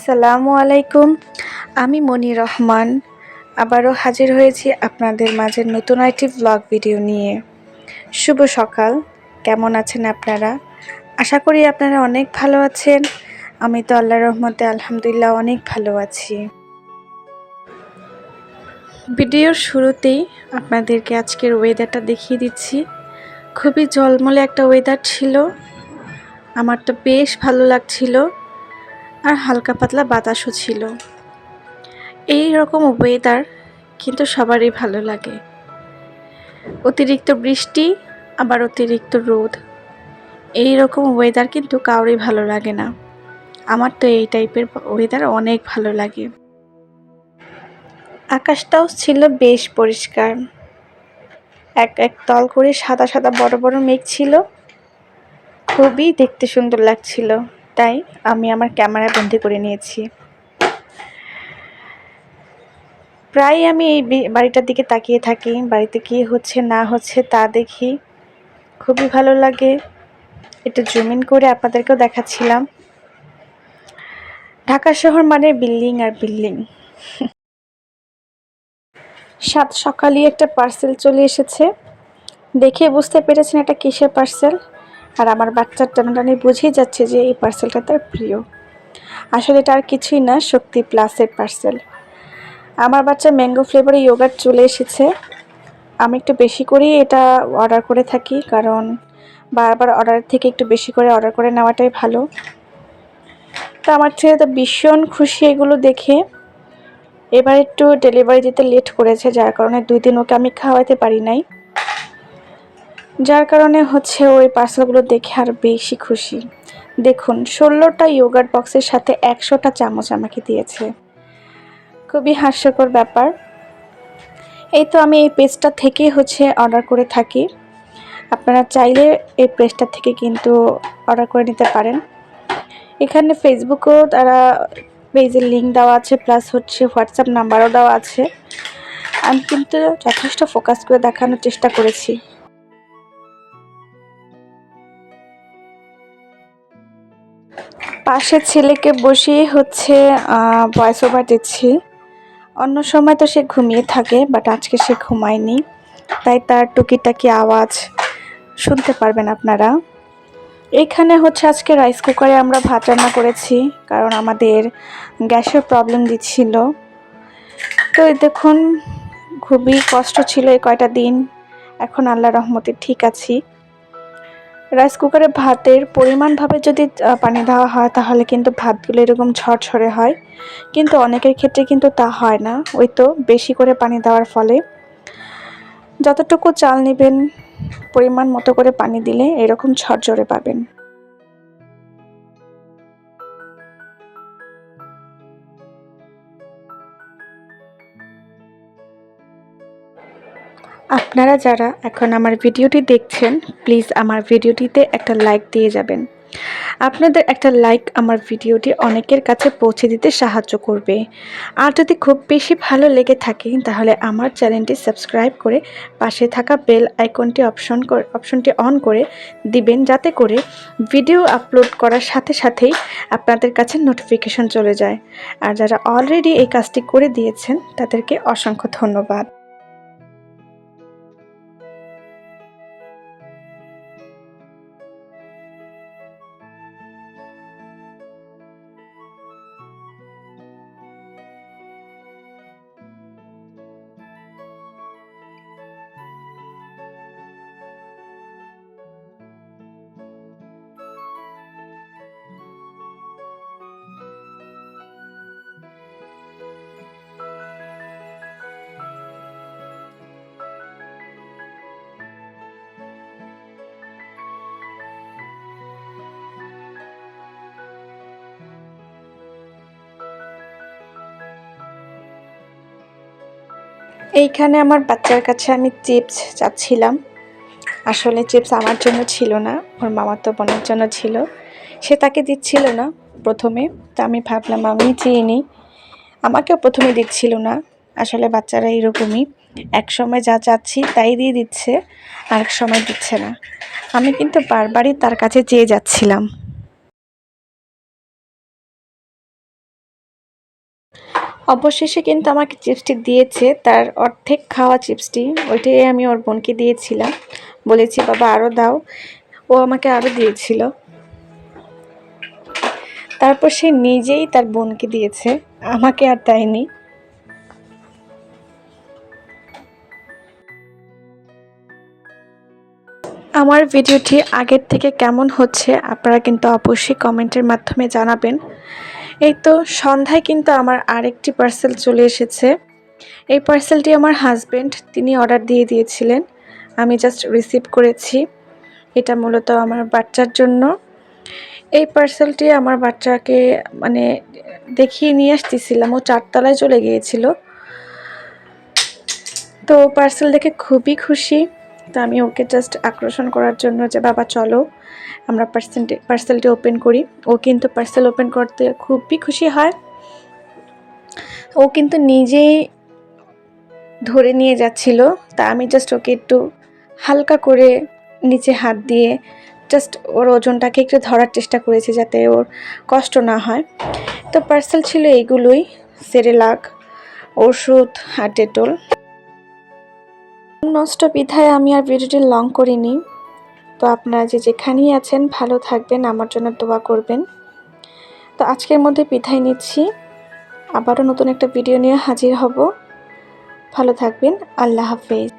আসসালামু আলাইকুম। আমি মনির রহমান আবারও হাজির হয়েছি আপনাদের মাঝে নতুন একটি ব্লগ ভিডিও নিয়ে। শুভ সকাল, কেমন আছেন আপনারা? আশা করি আপনারা অনেক ভালো আছেন। আমি তো আল্লাহর রহমতে আলহামদুলিল্লাহ অনেক ভালো আছি। ভিডিওর শুরুতেই আপনাদেরকে আজকের ওয়েদারটা দেখিয়ে দিচ্ছি। খুবই ঝলমলে একটা ওয়েদার ছিল, আমার তো বেশ ভালো লাগছিল, আর হালকা পাতলা বাতাসও ছিল। এই রকম ওয়েদার কিন্তু সবারই ভালো লাগে। অতিরিক্ত বৃষ্টি আবার অতিরিক্ত রোদ, এই রকম ওয়েদার কিন্তু কারোরই ভালো লাগে না। আমার তো এই টাইপের ওয়েদার অনেক ভালো লাগে। আকাশটাও ছিল বেশ পরিষ্কার, এক তল করে সাদা সাদা বড় বড় মেঘ ছিল, খুবই দেখতে সুন্দর লাগছিল। তাই আমি আমার ক্যামেরা বন্দি করে নিয়েছি। প্রায় আমি এই বাড়িটার দিকে তাকিয়ে থাকি, বাড়িতে কী হচ্ছে না হচ্ছে তা দেখি, খুবই ভালো লাগে। একটু জুম ইন করে আপনাদেরকেও দেখাচ্ছিলাম। ঢাকা শহর মানে বিল্ডিং আর বিল্ডিং। সাত সকালই একটা পার্সেল চলে এসেছে, দেখে বুঝতে পেরেছেন এটা কিসের পার্সেল। আর আমার বাচ্চার টানাটানি বুঝেই যাচ্ছে যে এই পার্সেলটা তার প্রিয়। আসলে এটা আর কিছুই না, শক্তি প্লাসের পার্সেল। আমার বাচ্চা ম্যাঙ্গো ফ্লেভারে ইয়োগার্ট চলে এসেছে। আমি একটু বেশি করেই এটা অর্ডার করে থাকি, কারণ বারবার অর্ডার থেকে একটু বেশি করে অর্ডার করে নেওয়াটাই ভালো। তো আমার ছেলে তো ভীষণ খুশি এগুলো দেখে। এবার একটু ডেলিভারি দিতে লেট করেছে, যার কারণে 2 দিন ওকে আমি খাওয়াতে পারি নাই, যার কারণে হচ্ছে ওই পার্সেলগুলো দেখে আর বেশি খুশি। দেখুন, 16টা ইয়োগার্ট বক্সের সাথে 100টা চামচ আমাকে দিয়েছে। খুবই হাস্যকর ব্যাপার। এই তো আমি এই পেজটা থেকে হচ্ছে অর্ডার করে থাকি। আপনারা চাইলে এই পেজটা থেকে কিন্তু অর্ডার করে নিতে পারেন। এখানে ফেসবুকেও তারা পেজের লিঙ্ক দেওয়া আছে, প্লাস হচ্ছে হোয়াটসঅ্যাপ নাম্বারও দেওয়া আছে। আমি কিন্তু যথেষ্ট ফোকাস করে দেখানোর চেষ্টা করেছি। পাশে ছেলেকে বসিয়ে হচ্ছে ভয়েস ওভার দিচ্ছি। অন্য সময় তো সে ঘুমিয়ে থাকে, বাট আজকে সে ঘুমায়নি, তাই তার টুকিটাকি আওয়াজ শুনতে পারবেন আপনারা। এইখানে হচ্ছে আজকে রাইস কুকারে আমরা ভাত রান্না করেছি, কারণ আমাদের গ্যাসের প্রবলেম দিচ্ছিল। তো দেখুন, খুবই কষ্ট ছিল এই কয়টা দিন। এখন আল্লাহর রহমতে ঠিক আছি। রাইস কুকারে ভাতের পরিমাণভাবে যদি পানি দেওয়া হয় তাহলে কিন্তু ভাতগুলো এরকম ঝরঝরে হয়, কিন্তু অনেকের ক্ষেত্রে কিন্তু তা হয় না। ওই তো বেশি করে পানি দেওয়ার ফলে যতটুকু চাল নেবেন পরিমাণ মতো করে পানি দিলে এরকম ঝরঝরে পাবেন। আপনারা যারা এখন আমার ভিডিওটি দেখছেন, প্লিজ আমার ভিডিওটিতে একটা লাইক দিয়ে যাবেন। আপনাদের একটা লাইক আমার ভিডিওটি অনেকের কাছে পৌঁছে দিতে সাহায্য করবে। আর যদি খুব বেশি ভালো লেগে থাকে তাহলে আমার চ্যানেলটি সাবস্ক্রাইব করে পাশে থাকা বেল আইকনটি অপশনটি অন করে দিবেন, যাতে করে ভিডিও আপলোড করার সাথে সাথেই আপনাদের কাছে নোটিফিকেশন চলে যায়। আর যারা অলরেডি এই কাজটি করে দিয়েছেন তাদেরকে অসংখ্য ধন্যবাদ। এইখানে আমার বাচ্চার কাছে আমি চিপস চাচ্ছিলাম। আসলে চিপস আমার জন্য ছিল না, ওর মামাতো বোনের জন্য ছিল। সে তাকে দিচ্ছিল না প্রথমে, তো আমি ভাবলাম আমি চেয়ে নিই। আমাকেও প্রথমে দিচ্ছিল না। আসলে বাচ্চারা এরকমই, এক সময় যা চাচ্ছি তাই দিয়ে দিচ্ছে, আরেক সময় দিচ্ছে না। আমি কিন্তু বারবারই তার কাছে চেয়ে যাচ্ছিলাম। অবশেষে কিন্তু আমাকে চিপসটি দিয়েছে, তার অর্ধেক খাওয়া চিপসটি, ওইটাই আমি ওর বোনকে দিয়েছিলাম। বলেছি বাবা আরও দাও, ও আমাকে আরও দিয়েছিল। তারপর সে নিজেই তার বোনকে দিয়েছে, আমাকে আর দেয়নি। আমার ভিডিওটি আগের থেকে কেমন হচ্ছে আপনারা কিন্তু অবশ্যই কমেন্টের মাধ্যমে জানাবেন। এই তো সন্ধ্যায় কিন্তু আমার আরেকটি পার্সেল চলে এসেছে। এই পার্সেলটি আমার হাজবেন্ড তিনি অর্ডার দিয়ে দিয়েছিলেন, আমি জাস্ট রিসিভ করেছি। এটা মূলত আমার বাচ্চার জন্য। এই পার্সেলটি আমার বাচ্চাকে মানে দেখিয়ে নিয়ে আসতেছিলাম, ও 4 তলায় চলে গিয়েছিল। তো পার্সেল দেখে খুবই খুশি। তো আমি ওকে জাস্ট আকর্ষণ করার জন্য যে বাবা চলো আমরা পার্সেলটি ওপেন করি। ও কিন্তু পার্সেল ওপেন করতে খুবই খুশি হয়। ও কিন্তু নিজেই ধরে নিয়ে যাচ্ছিল, তা আমি জাস্ট ওকে একটু হালকা করে নিচে হাত দিয়ে জাস্ট ওর ওজনটাকে একটু ধরার চেষ্টা করেছি যাতে ওর কষ্ট না হয়। তো পার্সেল ছিল এইগুলোই, সেরেলাক, ওষুধ আর ডেটল। নষ্ট বিধায় আমি আর ভিডিওটি লং করিনি। তো আপনারা যে যেখানেই আছেন ভালো থাকবেন, আমার জন্য দোয়া করবেন। তো আজকের মধ্যে বিদায় নিচ্ছি, আবারও নতুন একটা ভিডিও নিয়ে হাজির হব। ভালো থাকবেন, আল্লাহ হাফেজ।